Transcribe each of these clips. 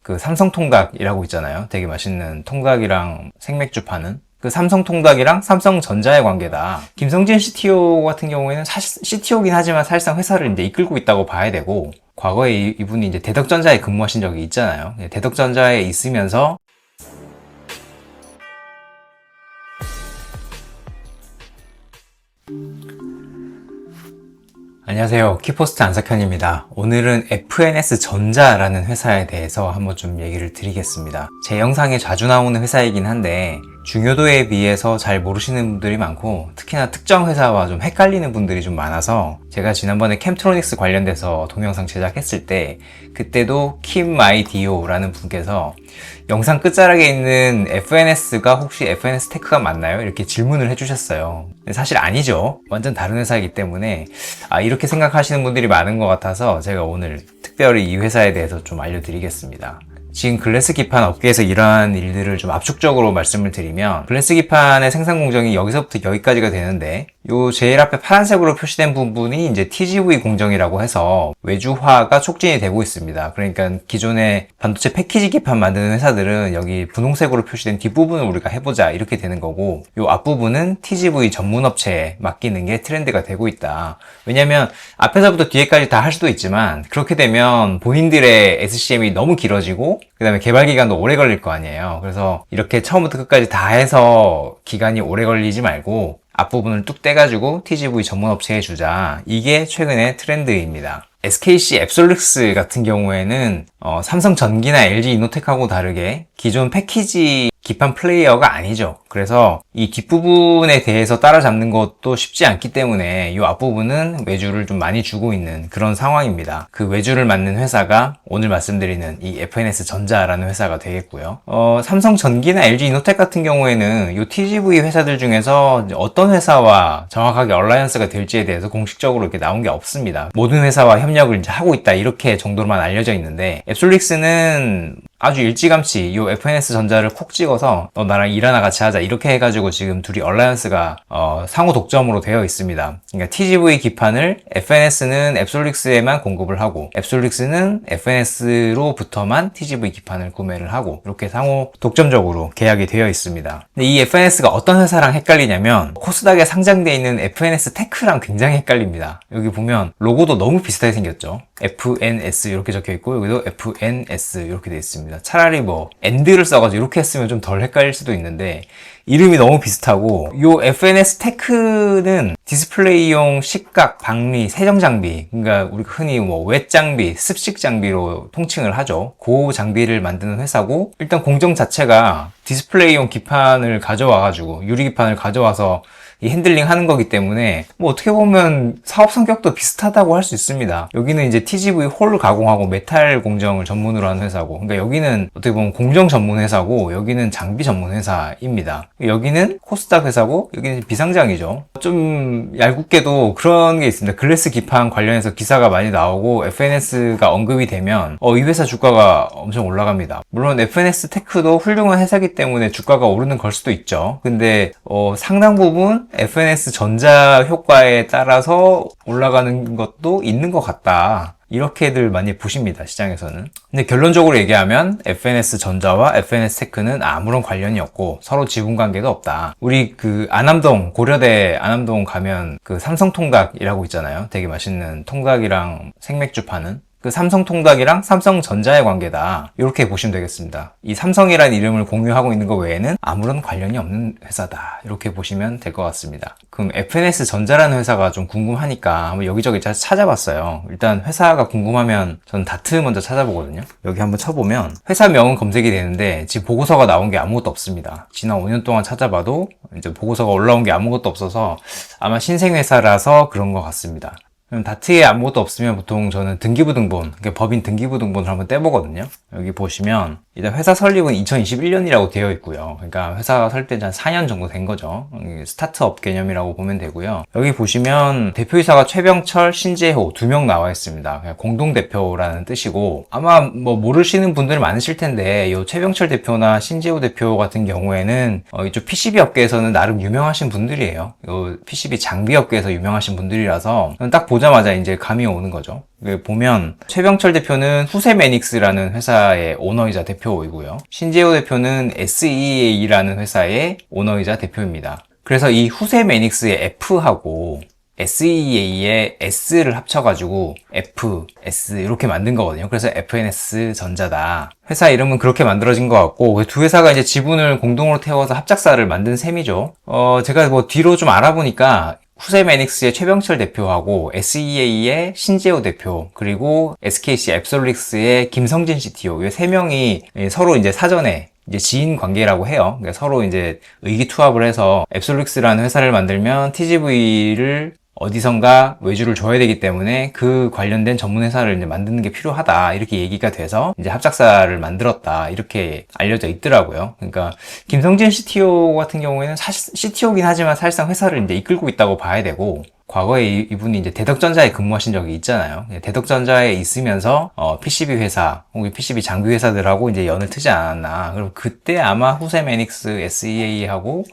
그 삼성 통닭이라고 있잖아요. 되게 맛있는 통닭이랑 생맥주 파는 그 삼성 통닭이랑 삼성전자의 관계다. 김성진 CTO 같은 경우에는 사실 CTO긴 하지만 사실상 회사를 이제 이끌고 있다고 봐야 되고, 과거에 이분이 이제 대덕전자에 근무하신 적이 있잖아요. 대덕전자에 있으면서 안녕하세요. 키포스트 안석현입니다. 오늘은 FNS전자라는 회사에 대해서 한번 좀 얘기를 드리겠습니다. 제 영상에 자주 나오는 회사이긴 한데 중요도에 비해서 잘 모르시는 분들이 많고, 특히나 특정 회사와 좀 헷갈리는 분들이 좀 많아서 제가 지난번에 캠트로닉스 관련돼서 동영상 제작했을 때 그때도 킴마이디오라는 분께서 영상 끝자락에 있는 FNS가 혹시 FNS 테크가 맞나요? 이렇게 질문을 해주셨어요. 사실 아니죠. 완전 다른 회사이기 때문에 이렇게 생각하시는 분들이 많은 것 같아서 제가 오늘 특별히 이 회사에 대해서 좀 알려드리겠습니다. 지금 글래스 기판 업계에서 이러한 일들을 좀 압축적으로 말씀을 드리면, 글래스 기판의 생산 공정이 여기서부터 여기까지가 되는데, 요 제일 앞에 파란색으로 표시된 부분이 이제 TGV 공정이라고 해서 외주화가 촉진이 되고 있습니다. 그러니까 기존의 반도체 패키지 기판 만드는 회사들은 여기 분홍색으로 표시된 뒷부분을 우리가 해보자 이렇게 되는 거고, 요 앞부분은 TGV 전문 업체에 맡기는 게 트렌드가 되고 있다. 왜냐면 앞에서부터 뒤에까지 다 할 수도 있지만 그렇게 되면 본인들의 SCM이 너무 길어지고 그 다음에 개발 기간도 오래 걸릴 거 아니에요. 그래서 이렇게 처음부터 끝까지 다 해서 기간이 오래 걸리지 말고 앞부분을 뚝 떼가지고 TGV 전문 업체에 주자. 이게 최근의 트렌드입니다. SKC 앱솔루스 같은 경우에는 삼성전기나 LG 이노텍하고 다르게 기존 패키지 기판 플레이어가 아니죠. 그래서 이 뒷부분에 대해서 따라잡는 것도 쉽지 않기 때문에 이 앞부분은 외주를 좀 많이 주고 있는 그런 상황입니다. 그 외주를 맡는 회사가 오늘 말씀드리는 이 FNS전자라는 회사가 되겠고요. 삼성전기나 LG 이노텍 같은 경우에는 이 TGV 회사들 중에서 어떤 회사와 정확하게 얼라이언스가 될지에 대해서 공식적으로 이렇게 나온 게 없습니다. 모든 회사와 협력을 이제 하고 있다 이렇게 정도로만 알려져 있는데, 앱솔릭스는 아주 일찌감치 이 FNS전자를 콕 찍어서 너 나랑 일 하나 같이 하자 이렇게 해가지고 지금 둘이 얼라이언스가 상호 독점으로 되어 있습니다. 그러니까 TGV 기판을 FNS는 앱솔릭스에만 공급을 하고 앱솔릭스는 FNS로부터만 TGV 기판을 구매를 하고 이렇게 상호 독점적으로 계약이 되어 있습니다. 근데 이 FNS가 어떤 회사랑 헷갈리냐면 코스닥에 상장되어 있는 FNS 테크랑 굉장히 헷갈립니다. 여기 보면 로고도 너무 비슷하게 생겼죠. FNS 이렇게 적혀 있고 여기도 FNS 이렇게 되어 있습니다. 차라리 뭐 엔드를 써가지고 이렇게 했으면 좀 덜 헷갈릴 수도 있는데 이름이 너무 비슷하고, 요 FNS 테크는 디스플레이용 식각, 방리, 세정 장비, 그러니까 우리가 흔히 뭐 웻 장비, 습식 장비로 통칭을 하죠. 그 장비를 만드는 회사고, 일단 공정 자체가 디스플레이용 기판을 가져와가지고 유리 기판을 가져와서 이 핸들링 하는 거기 때문에 뭐 어떻게 보면 사업 성격도 비슷하다고 할 수 있습니다. 여기는 이제 TGV 홀 가공하고 메탈 공정을 전문으로 하는 회사고, 그러니까 여기는 어떻게 보면 공정 전문 회사고 여기는 장비 전문 회사입니다. 여기는 코스닥 회사고 여기는 비상장이죠. 좀 얄궂게도 그런 게 있습니다. 글래스 기판 관련해서 기사가 많이 나오고 FNS가 언급이 되면 이 회사 주가가 엄청 올라갑니다. 물론 FNS 테크도 훌륭한 회사이기 때문에 주가가 오르는 걸 수도 있죠. 근데 상당 부분 FNS 전자 효과에 따라서 올라가는 것도 있는 것 같다. 이렇게들 많이 보십니다, 시장에서는. 근데 결론적으로 얘기하면 FNS 전자와 FNS 테크는 아무런 관련이 없고 서로 지분 관계도 없다. 우리 안암동, 고려대 안암동 가면 삼성 통닭이라고 있잖아요. 되게 맛있는 통닭이랑 생맥주 파는 그 삼성 통닭이랑 삼성전자의 관계다. 이렇게 보시면 되겠습니다. 이 삼성이라는 이름을 공유하고 있는 것 외에는 아무런 관련이 없는 회사다. 이렇게 보시면 될 것 같습니다. 그럼 FNS전자라는 회사가 좀 궁금하니까 한번 여기저기 찾아봤어요. 일단 회사가 궁금하면 저는 다트 먼저 찾아보거든요. 여기 한번 쳐보면 회사명은 검색이 되는데 지금 보고서가 나온 게 아무것도 없습니다. 지난 5년 동안 찾아봐도 이제 보고서가 올라온 게 아무것도 없어서 아마 신생회사라서 그런 것 같습니다. 그럼 다트에 아무것도 없으면 보통 저는 등기부등본, 그러니까 법인 등기부등본을 한번 떼보거든요. 여기 보시면 일단 회사 설립은 2021년이라고 되어 있고요. 그러니까 회사가 설립된 지 한 4년 정도 된 거죠. 스타트업 개념이라고 보면 되고요. 여기 보시면 대표이사가 최병철, 신재호 2명 나와 있습니다. 공동대표라는 뜻이고, 아마 뭐 모르시는 분들 많으실 텐데 이 최병철 대표나 신재호 대표 같은 경우에는 이쪽 PCB 업계에서는 나름 유명하신 분들이에요. 이 PCB 장비 업계에서 유명하신 분들이라서 딱 보자마자 이제 감이 오는 거죠. 보면 최병철 대표는 후세메닉스라는 회사의 오너이자 대표이고요. 신재호 대표는 SEA라는 회사의 오너이자 대표입니다. 그래서 이 후세메닉스의 F하고 SEA의 S를 합쳐가지고 FS 이렇게 만든 거거든요. 그래서 FNS 전자다. 회사 이름은 그렇게 만들어진 것 같고, 두 회사가 이제 지분을 공동으로 태워서 합작사를 만든 셈이죠. 제가 뭐 뒤로 좀 알아보니까 후세메닉스의 최병철 대표하고 SEA의 신재호 대표, 그리고 SKC 앱솔릭스의 김성진 CTO, 이 세 명이 서로 이제 사전에 이제 지인 관계라고 해요. 그러니까 서로 이제 의기투합을 해서 앱솔릭스라는 회사를 만들면 TGV를 어디선가 외주를 줘야 되기 때문에 그 관련된 전문 회사를 이제 만드는 게 필요하다. 이렇게 얘기가 돼서 이제 합작사를 만들었다. 이렇게 알려져 있더라고요. 그러니까 김성진 CTO 같은 경우에는 사실 CTO긴 하지만 사실상 회사를 이제 이끌고 있다고 봐야 되고, 과거에 이분이 이제 대덕전자에 근무하신 적이 있잖아요. 대덕전자에 있으면서 PCB 회사 혹은 PCB 장비 회사들하고 이제 연을 트지 않았나. 그럼 그때 아마 후세메닉스 SEA하고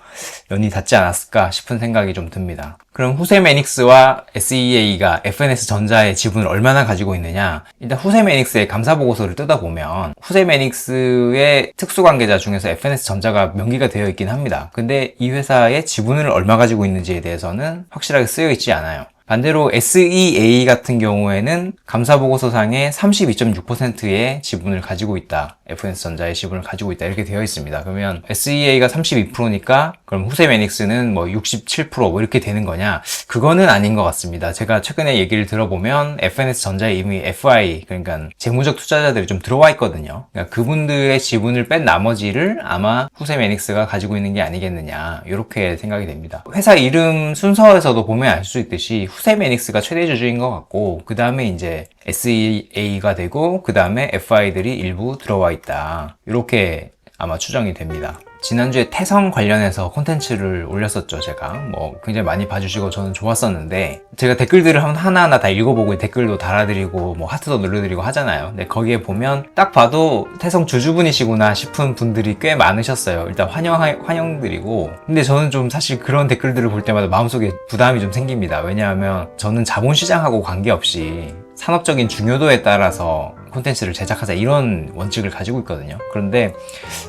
연이 닿지 않았을까 싶은 생각이 좀 듭니다. 그럼 후세메닉스와 SEA가 FNS 전자의 지분을 얼마나 가지고 있느냐? 일단 후세메닉스의 감사 보고서를 뜯어보면 후세메닉스의 특수관계자 중에서 FNS 전자가 명기가 되어 있긴 합니다. 근데 이 회사의 지분을 얼마 가지고 있는지에 대해서는 확실하게 쓰여 있지 않아요. 반대로 SEA 같은 경우에는 감사보고서상에 32.6%의 지분을 가지고 있다. FNS전자의 지분을 가지고 있다. 이렇게 되어 있습니다. 그러면 SEA가 32%니까 그럼 후세메닉스는 뭐 67% 뭐 이렇게 되는 거냐? 그거는 아닌 것 같습니다. 제가 최근에 얘기를 들어보면 FNS전자에 이미 FI, 그러니까 재무적 투자자들이 좀 들어와 있거든요. 그러니까 그분들의 지분을 뺀 나머지를 아마 후세메닉스가 가지고 있는 게 아니겠느냐. 이렇게 생각이 됩니다. 회사 이름 순서에서도 보면 알 수 있듯이 후세메닉스가 최대 주주인 것 같고, 그 다음에 이제 SEA가 되고, 그 다음에 FI들이 일부 들어와 있다. 이렇게 아마 추정이 됩니다. 지난주에 태성 관련해서 콘텐츠를 올렸었죠. 제가 뭐 굉장히 많이 봐주시고 저는 좋았었는데, 제가 댓글들을 하나하나 다 읽어보고 댓글도 달아드리고 뭐 하트도 눌러드리고 하잖아요. 근데 거기에 보면 딱 봐도 태성 주주분이시구나 싶은 분들이 꽤 많으셨어요. 일단 환영드리고, 근데 저는 좀 사실 그런 댓글들을 볼 때마다 마음속에 부담이 좀 생깁니다. 왜냐하면 저는 자본시장하고 관계없이 산업적인 중요도에 따라서 콘텐츠를 제작하자, 이런 원칙을 가지고 있거든요. 그런데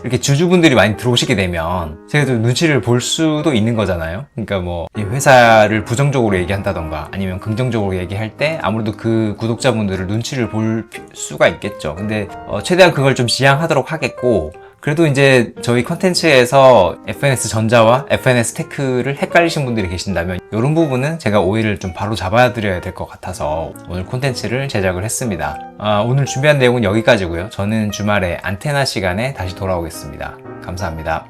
이렇게 주주분들이 많이 들어오시게 되면 제가 좀 눈치를 볼 수도 있는 거잖아요. 그러니까 뭐 이 회사를 부정적으로 얘기한다던가 아니면 긍정적으로 얘기할 때 아무래도 그 구독자분들을 눈치를 볼 수가 있겠죠. 근데 최대한 그걸 좀 지양하도록 하겠고, 그래도 이제 저희 컨텐츠에서 FNS 전자와 FNS 테크를 헷갈리신 분들이 계신다면 이런 부분은 제가 오해를 좀 바로 잡아 드려야 될 것 같아서 오늘 콘텐츠를 제작을 했습니다. 오늘 준비한 내용은 여기까지고요. 저는 주말에 안테나 시간에 다시 돌아오겠습니다. 감사합니다.